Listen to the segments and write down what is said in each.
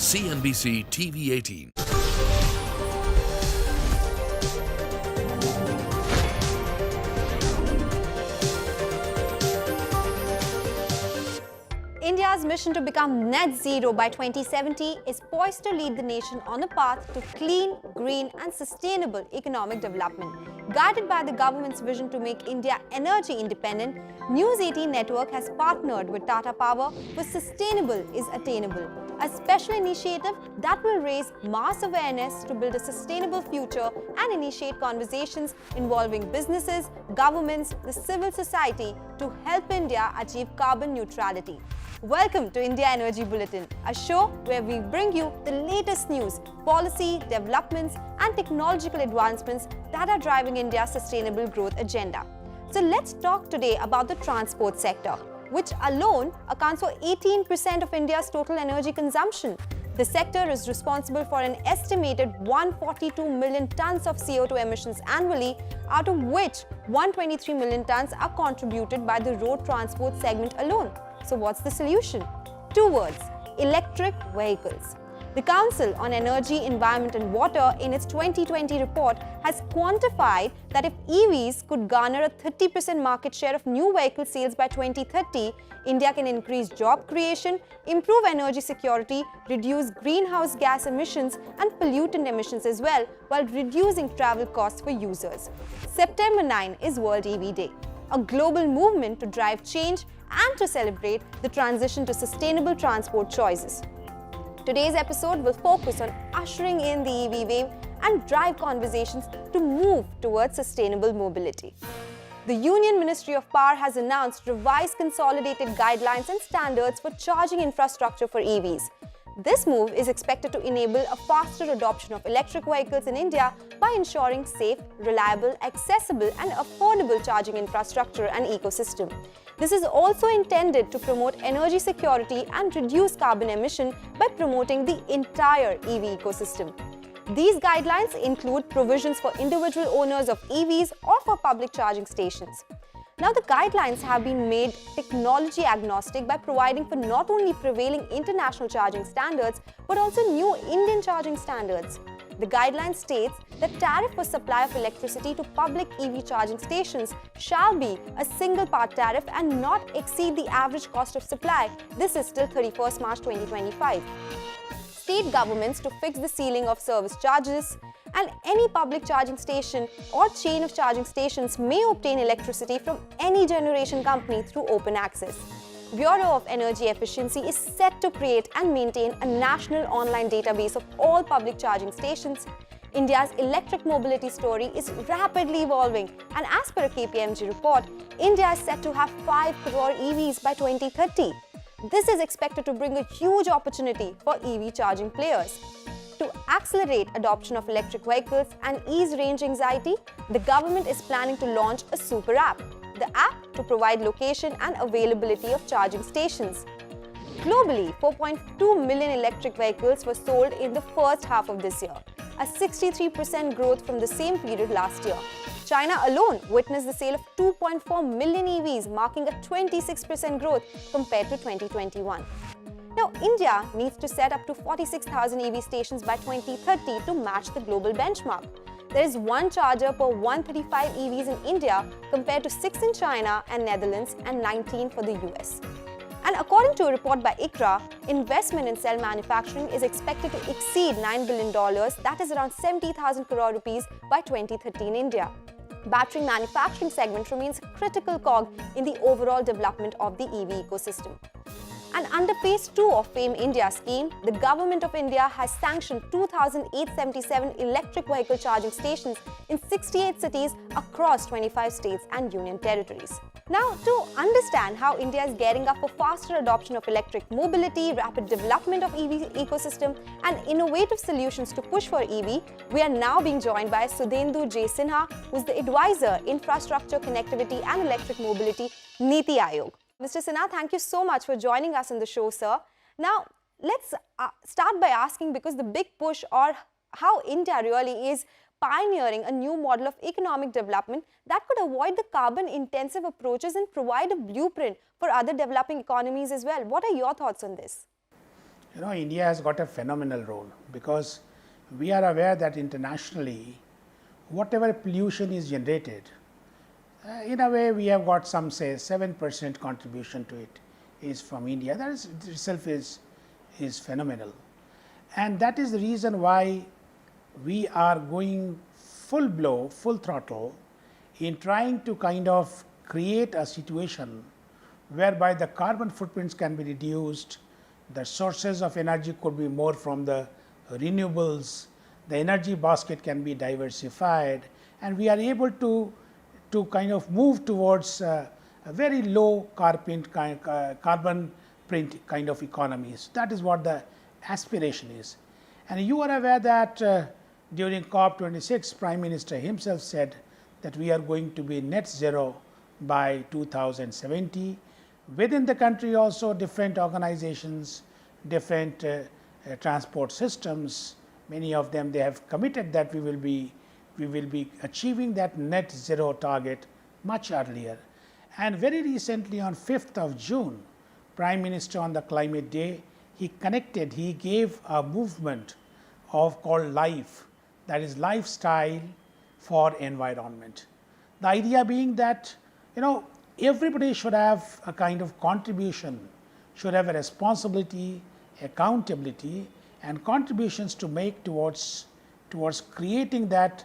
CNBC-TV18. India's mission to become net zero by 2070 is poised to lead the nation on a path to clean, green and sustainable economic development. Guided by the government's vision to make India energy independent, News 18 network has partnered with Tata Power for Sustainable is Attainable, a special initiative that will raise mass awareness to build a sustainable future and initiate conversations involving businesses, governments, the civil society to help India achieve carbon neutrality. Welcome to India Energy Bulletin, a show where we bring you the latest news, policy, developments and technological advancements that are driving India's sustainable growth agenda. So let's talk today about the transport sector, which alone accounts for 18% of India's total energy consumption. The sector is responsible for an estimated 142 million tons of CO2 emissions annually, out of which 123 million tons are contributed by the road transport segment alone. So what's the solution? Two words: electric vehicles. The Council on Energy, Environment and Water in its 2020 report has quantified that if EVs could garner a 30% market share of new vehicle sales by 2030, India can increase job creation, improve energy security, reduce greenhouse gas emissions and pollutant emissions as well, while reducing travel costs for users. September 9 is World EV Day, a global movement to drive change and to celebrate the transition to sustainable transport choices. Today's episode will focus on ushering in the EV wave and drive conversations to move towards sustainable mobility. The Union Ministry of Power has announced revised consolidated guidelines and standards for charging infrastructure for EVs. This move is expected to enable a faster adoption of electric vehicles in India by ensuring safe, reliable, accessible and affordable charging infrastructure and ecosystem. This is also intended to promote energy security and reduce carbon emission by promoting the entire EV ecosystem. These guidelines include provisions for individual owners of EVs or for public charging stations. Now, the guidelines have been made technology agnostic by providing for not only prevailing international charging standards, but also new Indian charging standards. The guideline states that tariff for supply of electricity to public EV charging stations shall be a single part tariff and not exceed the average cost of supply. This is till 31st March 2025. State governments to fix the ceiling of service charges, and any public charging station or chain of charging stations may obtain electricity from any generation company through open access. Bureau of Energy Efficiency is set to create and maintain a national online database of all public charging stations. India's electric mobility story is rapidly evolving, and as per a KPMG report, India is set to have 5 crore EVs by 2030. This is expected to bring a huge opportunity for EV charging players. To accelerate adoption of electric vehicles and ease range anxiety, the government is planning to launch a super app. The app to provide location and availability of charging stations. Globally, 4.2 million electric vehicles were sold in the first half of this year, a 63% growth from the same period last year. China alone witnessed the sale of 2.4 million EVs, marking a 26% growth compared to 2021. Now, India needs to set up to 46,000 EV stations by 2030 to match the global benchmark. There is one charger per 135 EVs in India compared to 6 in China and Netherlands and 19 for the US. And according to a report by ICRA, investment in cell manufacturing is expected to exceed $9 billion, that is around 70,000 crore rupees by 2030 in India. Battery manufacturing segment remains a critical cog in the overall development of the EV ecosystem. And under Phase 2 of FAME India scheme, the Government of India has sanctioned 2,877 electric vehicle charging stations in 68 cities across 25 states and union territories. Now, to understand how India is gearing up for faster adoption of electric mobility, rapid development of EV ecosystem and innovative solutions to push for EV, we are now being joined by Sudhendu Sinha, who is the Advisor, Infrastructure, Connectivity and Electric Mobility, Niti Aayog. Mr. Sinha, thank you so much for joining us in the show, sir. Now, let's start by asking, because the big push or how India really is pioneering a new model of economic development that could avoid the carbon-intensive approaches and provide a blueprint for other developing economies as well. What are your thoughts on this? India has got a phenomenal role because we are aware that internationally, whatever pollution is generated, in a way we have got some say 7% contribution to it is from India. That is itself is phenomenal, and that is the reason why we are going full blow, full throttle in trying to kind of create a situation whereby the carbon footprints can be reduced, the sources of energy could be more from the renewables, the energy basket can be diversified, and we are able to kind of move towards a very low carbon print kind of economies. That is what the aspiration is. And you are aware that during COP26, Prime Minister himself said that we are going to be net zero by 2070. Within the country also different organizations, different transport systems, many of them they have committed that we will be achieving that net zero target much earlier. And very recently on 5th of June, Prime Minister on the Climate Day, he gave a movement called LIFE, that is lifestyle for environment. The idea being that everybody should have a kind of contribution, should have a responsibility, accountability and contributions to make towards creating that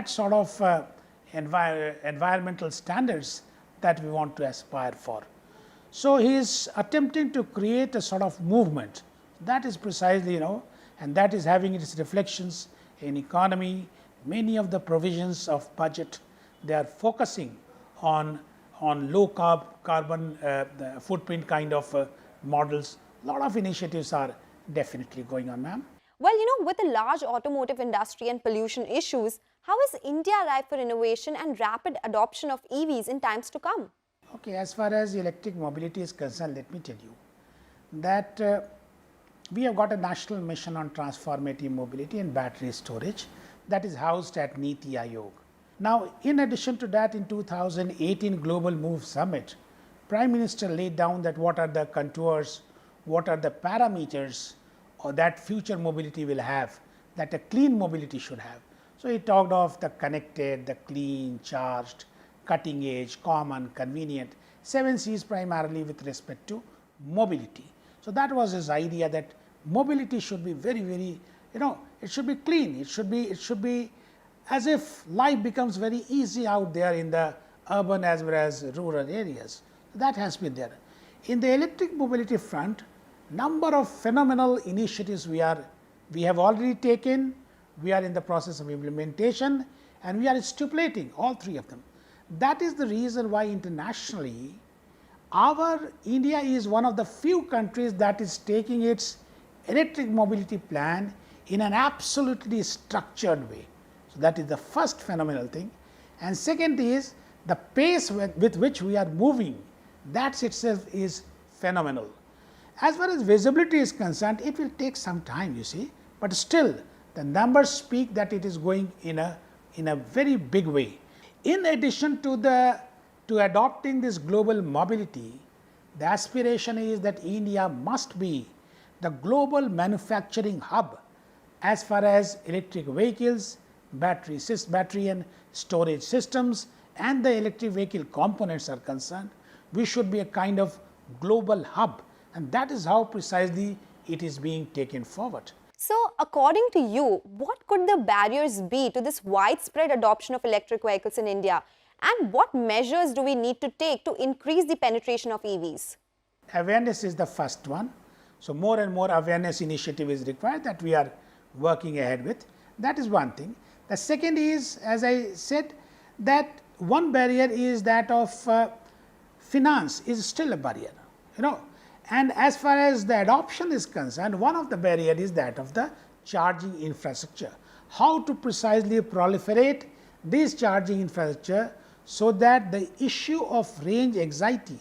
sort of environmental standards that we want to aspire for. So, he is attempting to create a sort of movement that is precisely and that is having its reflections in economy. Many of the provisions of budget, they are focusing on low carbon footprint kind of models. Lot of initiatives are definitely going on, ma'am. Well, with the large automotive industry and pollution issues, how is India ripe for innovation and rapid adoption of EVs in times to come? Okay, as far as electric mobility is concerned, let me tell you that we have got a national mission on transformative mobility and battery storage that is housed at NITI Aayog. Now, in addition to that, in 2018 Global Move Summit, Prime Minister laid down that what are the contours, what are the parameters or that future mobility will have, that a clean mobility should have. So, he talked of the connected, the clean, charged, cutting edge, common, convenient, 7 C's primarily with respect to mobility. So, that was his idea that mobility should be very, very, it should be clean, it should be as if life becomes very easy out there in the urban as well as rural areas. That has been there. In the electric mobility front, number of phenomenal initiatives we have already taken, we are in the process of implementation and we are stipulating all three of them. That is the reason why internationally India is one of the few countries that is taking its electric mobility plan in an absolutely structured way. So, that is the first phenomenal thing, and second is the pace with which we are moving, that itself is phenomenal. As far as visibility is concerned, it will take some time, you see, but still the numbers speak that it is going in a very big way. In addition to adopting this global mobility, the aspiration is that India must be the global manufacturing hub as far as electric vehicles, battery and storage systems and the electric vehicle components are concerned. We should be a kind of global hub, and that is how precisely it is being taken forward. So, according to you, what could the barriers be to this widespread adoption of electric vehicles in India, and what measures do we need to take to increase the penetration of EVs? Awareness is the first one. So, more and more awareness initiative is required that we are working ahead with. That is one thing. The second is, as I said, that one barrier is that of finance is still a barrier, and as far as the adoption is concerned, one of the barrier is that of the charging infrastructure. How to precisely proliferate this charging infrastructure so that the issue of range anxiety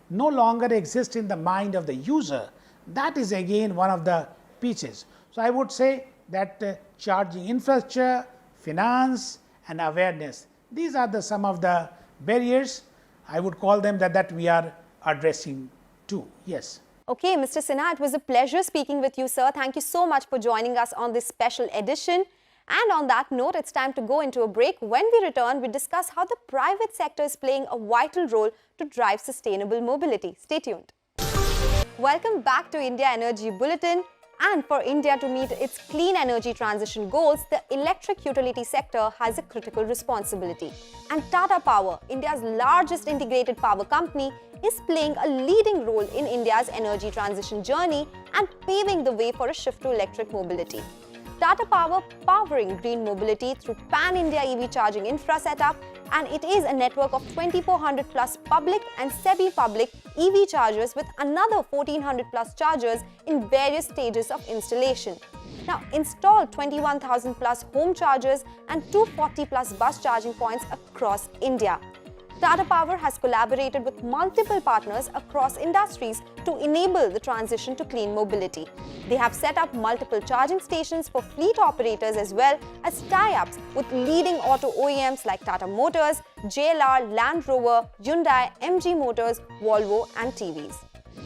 no longer exists in the mind of the user, that is again one of the pieces. So, I would say that charging infrastructure, finance and awareness, these are some of the barriers. I would call them that we are addressing too. Yes. Okay, Mr. Sinha, it was a pleasure speaking with you, sir. Thank you so much for joining us on this special edition. And on that note, it's time to go into a break. When we return, we discuss how the private sector is playing a vital role to drive sustainable mobility. Stay tuned. Welcome back to India Energy Bulletin. And for India to meet its clean energy transition goals, the electric utility sector has a critical responsibility. And Tata Power, India's largest integrated power company, is playing a leading role in India's energy transition journey and paving the way for a shift to electric mobility. Tata Power powering green mobility through pan-India EV charging infra setup, and it is a network of 2,400 plus public and semi-public EV chargers with another 1,400 plus chargers in various stages of installation. Now, installed 21,000 plus home chargers and 240 plus bus charging points across India. Tata Power has collaborated with multiple partners across industries to enable the transition to clean mobility. They have set up multiple charging stations for fleet operators as well as tie-ups with leading auto OEMs like Tata Motors, JLR, Land Rover, Hyundai, MG Motors, Volvo and TVS.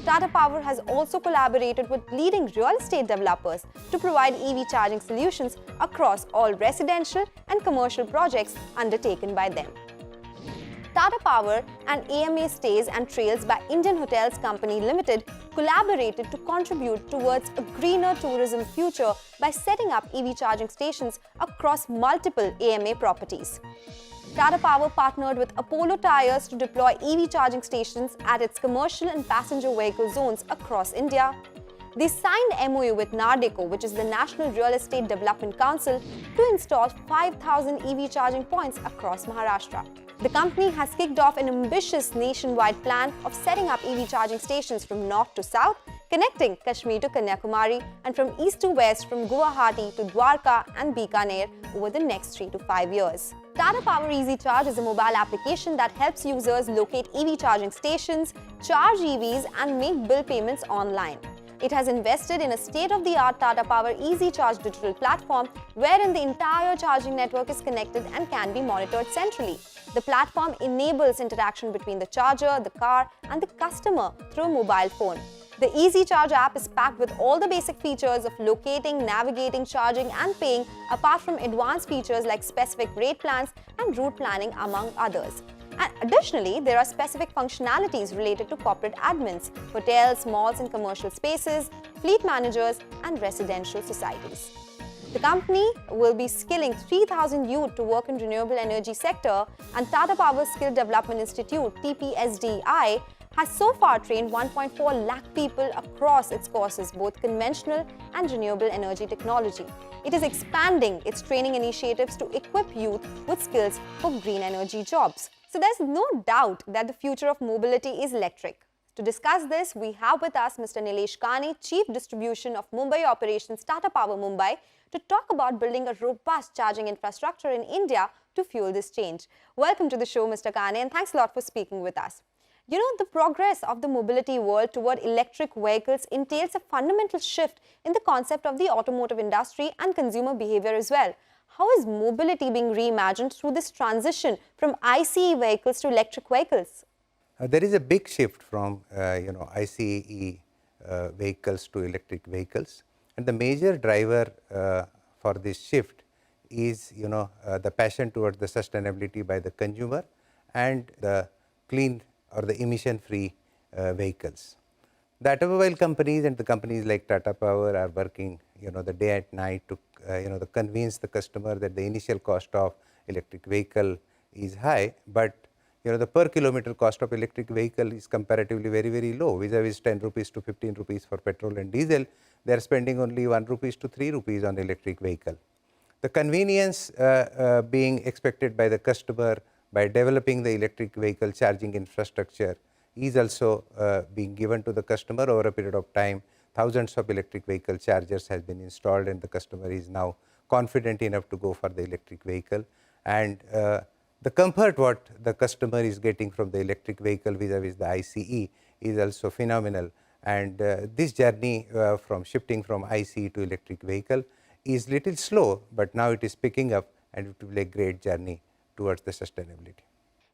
Tata Power has also collaborated with leading real estate developers to provide EV charging solutions across all residential and commercial projects undertaken by them. Tata Power and AMA Stays and Trails by Indian Hotels Company Limited collaborated to contribute towards a greener tourism future by setting up EV charging stations across multiple AMA properties. Tata Power partnered with Apollo Tyres to deploy EV charging stations at its commercial and passenger vehicle zones across India. They signed MOU with Nardeco, which is the National Real Estate Development Council, to install 5,000 EV charging points across Maharashtra. The company has kicked off an ambitious nationwide plan of setting up EV charging stations from north to south, connecting Kashmir to Kanyakumari, and from east to west from Guwahati to Dwarka and Bikaner over the next 3 to 5 years. Tata Power Easy Charge is a mobile application that helps users locate EV charging stations, charge EVs, and make bill payments online. It has invested in a state-of-the-art Tata Power Easy Charge digital platform wherein the entire charging network is connected and can be monitored centrally. The platform enables interaction between the charger, the car, and the customer through a mobile phone. The Easy Charge app is packed with all the basic features of locating, navigating, charging, and paying, apart from advanced features like specific rate plans and route planning, among others. And additionally, there are specific functionalities related to corporate admins, hotels, malls and commercial spaces, fleet managers, and residential societies. The company will be skilling 3,000 youth to work in renewable energy sector, and Tata Power Skill Development Institute (TPSDI) has so far trained 1.4 lakh people across its courses, both conventional and renewable energy technology. It is expanding its training initiatives to equip youth with skills for green energy jobs. So there's no doubt that the future of mobility is electric. To discuss this, we have with us Mr. Nilesh Kane, Chief Distribution of Mumbai Operations Tata Power Mumbai, to talk about building a robust charging infrastructure in India to fuel this change. Welcome to the show, Mr. Kane, and thanks a lot for speaking with us. You know, the progress of the mobility world toward electric vehicles entails a fundamental shift in the concept of the automotive industry and consumer behavior as well. How is mobility being reimagined through this transition from ICE vehicles to electric vehicles? There is a big shift from ICE vehicles to electric vehicles, and the major driver for this shift is the passion towards the sustainability by the consumer and the clean or the emission-free vehicles. The automobile companies and the companies like Tata Power are working the day and night to convince the customer that the initial cost of electric vehicle is high, but the per kilometer cost of electric vehicle is comparatively very, very low, vis-a-vis 10 rupees to 15 rupees for petrol and diesel. They are spending only 1 rupees to 3 rupees on electric vehicle. The convenience being expected by the customer by developing the electric vehicle charging infrastructure is also being given to the customer over a period of time. Thousands of electric vehicle chargers has been installed, and the customer is now confident enough to go for the electric vehicle. And the comfort what the customer is getting from the electric vehicle vis-a-vis the ICE is also phenomenal. And this journey from shifting from ICE to electric vehicle is little slow, but now it is picking up, and it will be a great journey towards the sustainability.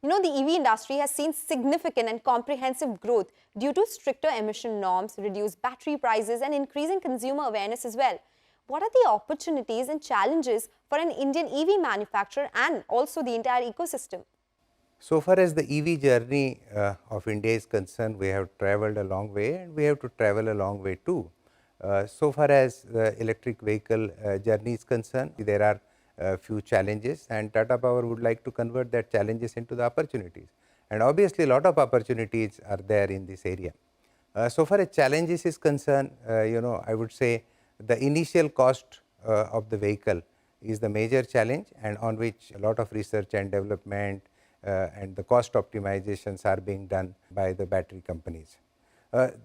You know, the EV industry has seen significant and comprehensive growth due to stricter emission norms, reduced battery prices, and increasing consumer awareness as well. What are the opportunities and challenges for an Indian EV manufacturer and also the entire ecosystem? So far as the EV journey of India is concerned, we have traveled a long way and we have to travel a long way too. So far as the electric vehicle journey is concerned, there are few challenges, and Tata Power would like to convert that challenges into the opportunities. And obviously, a lot of opportunities are there in this area. So far as challenges is concerned, I would say the initial cost of the vehicle is the major challenge, and on which a lot of research and development and the cost optimizations are being done by the battery companies.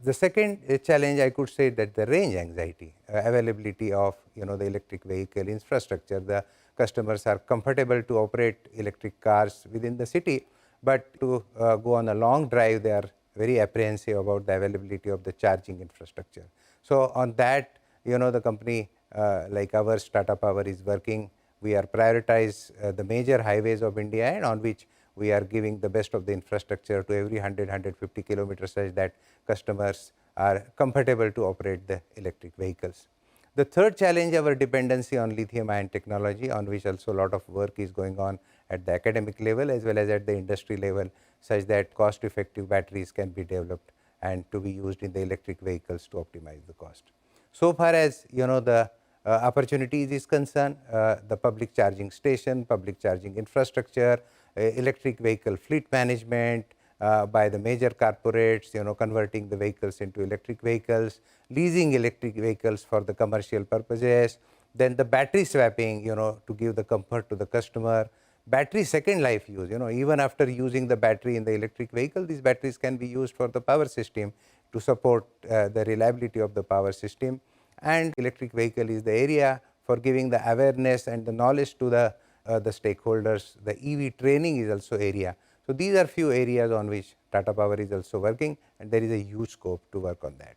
The second challenge, I could say, that the range anxiety, availability of the electric vehicle infrastructure. The customers are comfortable to operate electric cars within the city, but to go on a long drive, they are very apprehensive about the availability of the charging infrastructure. So on that, the company like ours, Tata Power, is working. We are prioritize the major highways of India, and on which we are giving the best of the infrastructure to every 100-150 kilometers, such that customers are comfortable to operate the electric vehicles. The third challenge, our dependency on lithium ion technology, on which also a lot of work is going on at the academic level as well as at the industry level, such that cost effective batteries can be developed and to be used in the electric vehicles to optimize the cost. So far as the opportunities is concerned, the public charging station, public charging infrastructure, electric vehicle fleet management by the major corporates, converting the vehicles into electric vehicles, leasing electric vehicles for the commercial purposes, then the battery swapping, to give the comfort to the customer, battery second life use, even after using the battery in the electric vehicle, these batteries can be used for the power system to support the reliability of the power system. And electric vehicle is the area for giving the awareness and the knowledge to the stakeholders. The EV training is also area. So these are few areas on which Tata Power is also working, and there is a huge scope to work on that.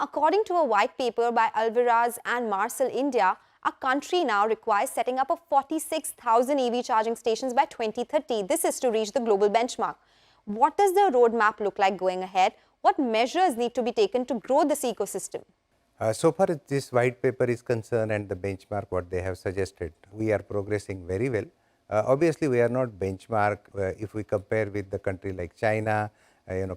According to a white paper by Alvarez and Marcel India, our country now requires setting up 46,000 EV charging stations by 2030. This is to reach the global benchmark. What does the roadmap look like going ahead? What measures need to be taken to grow this ecosystem? So far as this white paper is concerned and the benchmark what they have suggested, we are progressing very well. Obviously, we are not benchmark if we compare with the country like China,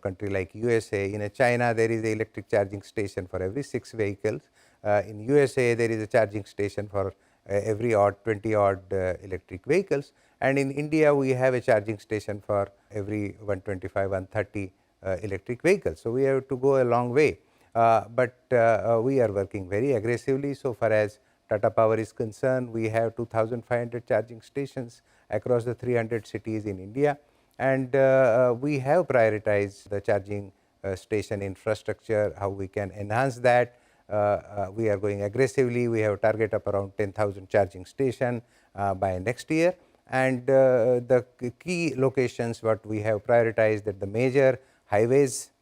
country like USA. In China, there is an electric charging station for every 6 vehicles. In USA, there is a charging station for every 20 odd electric vehicles. And in India, we have a charging station for every 125, 130 electric vehicles. So we have to go a long way. But we are working very aggressively. So far as Tata Power is concerned, we have 2,500 charging stations across the 300 cities in India, and we have prioritized the charging station infrastructure, how we can enhance that. We are going aggressively. We have a target of around 10,000 charging station by next year, and the key locations what we have prioritized at the major highways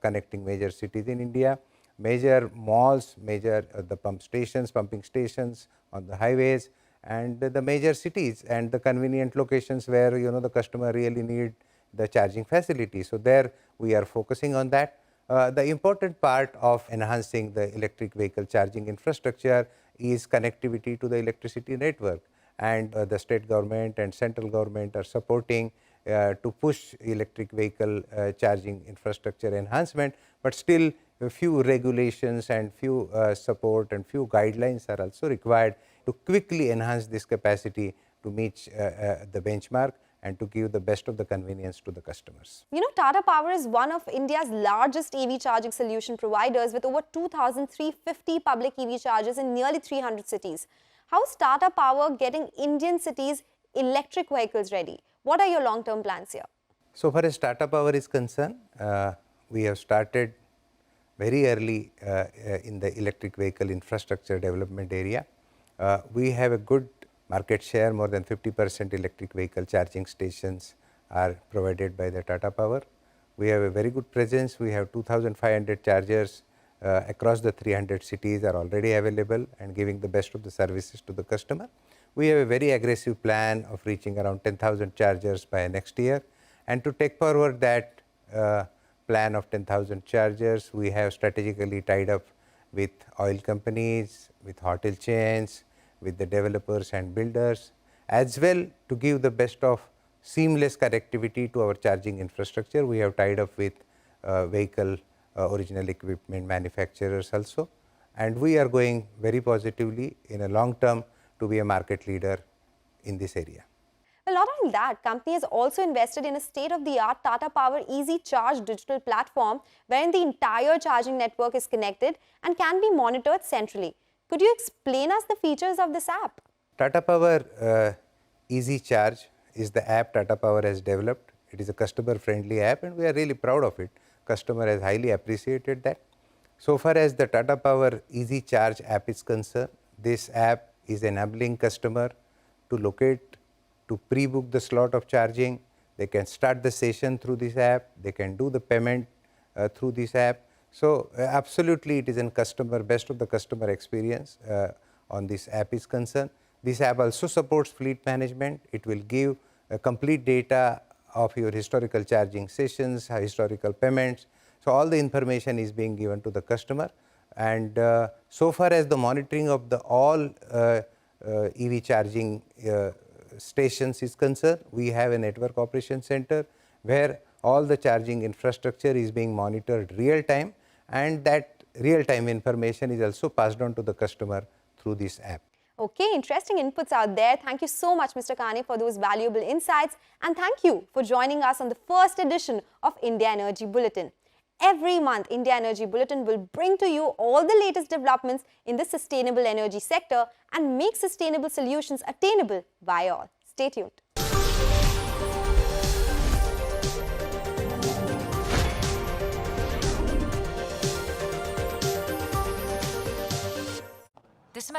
connecting major cities in India, major malls, major the pumping stations on the highways, and the major cities and the convenient locations where the customer really need the charging facility. So there we are focusing on that. The important part of enhancing the electric vehicle charging infrastructure is connectivity to the electricity network, and the state government and central government are supporting to push electric vehicle charging infrastructure enhancement, but still a few regulations and few support and few guidelines are also required to quickly enhance this capacity to meet the benchmark and to give the best of the convenience to the customers. Tata Power is one of India's largest EV charging solution providers with over 2,350 public EV chargers in nearly 300 cities. How is Tata Power getting Indian cities electric vehicles ready? What are your long-term plans here? So far as Tata Power is concerned, we have started very early in the electric vehicle infrastructure development area. We have a good market share. More than 50% electric vehicle charging stations are provided by the Tata Power. We have a very good presence. We have 2,500 chargers across the 300 cities are already available and giving the best of the services to the customer. we have a very aggressive plan of reaching around 10,000 chargers by next year. And to take forward that plan of 10,000 chargers, we have strategically tied up with oil companies, with hotel chains, with the developers and builders, as well to give the best of seamless connectivity to our charging infrastructure. We have tied up with vehicle original equipment manufacturers also, and we are going very positively in a long term to be a market leader in this area. Well, not only that, company has also invested in a state-of-the-art Tata Power Easy Charge digital platform wherein the entire charging network is connected and can be monitored centrally. Could you explain us the features of this app? Tata Power Easy Charge is the app Tata Power has developed. It is a customer-friendly app and we are really proud of it. Customer has highly appreciated that. So far as the Tata Power Easy Charge app is concerned, this app is enabling customer to locate, to pre-book the slot of charging. They can start the session through this app. They can do the payment through this app. So absolutely it is in customer, best of the customer experience on this app is concerned. This app also supports fleet management. It will give complete data of your historical charging sessions, historical payments. So all the information is being given to the customer. And so far as the monitoring of the all EV charging stations is concerned, we have a network operation center where all the charging infrastructure is being monitored real time, and that real time information is also passed on to the customer through this app. Okay, interesting inputs out there. Thank you so much, Mr. Kane, for those valuable insights. And thank you for joining us on the first edition of India Energy Bulletin. Every month, India Energy Bulletin will bring to you all the latest developments in the sustainable energy sector and make sustainable solutions attainable by all. Stay tuned. This is my